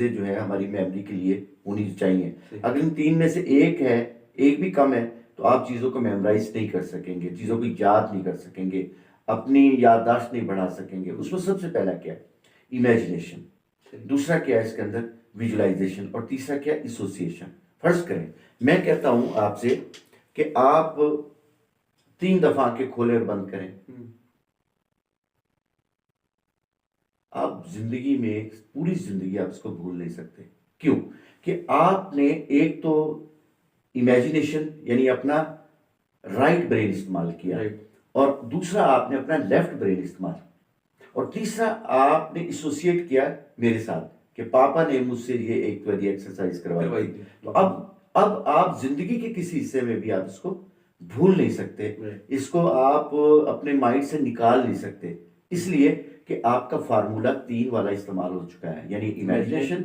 जो है हमारी मेमोरी के लिए होनी चाहिए। सही। अगर इन तीन में से एक है, एक भी कम है, तो आप चीज़ों को मेमोराइज नहीं कर सकेंगे, चीज़ों को याद नहीं कर सकेंगे, अपनी याददाश्त नहीं बढ़ा सकेंगे। उसमें सबसे पहला क्या है? इमेजिनेशन। सही। दूसरा क्या है इसके अंदर? विजुअलाइजेशन। और तीसरा क्या है? एसोसिएशन। फर्ज करें, मैं कहता हूं आपसे कि आप 3 दफा आंखें खोलें और बंद करें। आप जिंदगी में पूरी जिंदगी आप इसको भूल नहीं सकते। क्यों? कि आपने एक तो इमेजिनेशन यानी अपना राइट ब्रेन इस्तेमाल किया, राइट। और दूसरा आपने अपना लेफ्ट ब्रेन इस्तेमाल, और तीसरा आपने एसोसिएट किया मेरे साथ कि पापा ने मुझसे ये एक बार एक्सरसाइज करवाई थी। तो अब आप जिंदगी के किसी हिस्से में भी आप इसको भूल नहीं सकते, इसको आप अपने माइंड से निकाल नहीं सकते, इसलिए कि आपका फार्मूला 3 वाला इस्तेमाल हो चुका है, यानी इमेजिनेशन,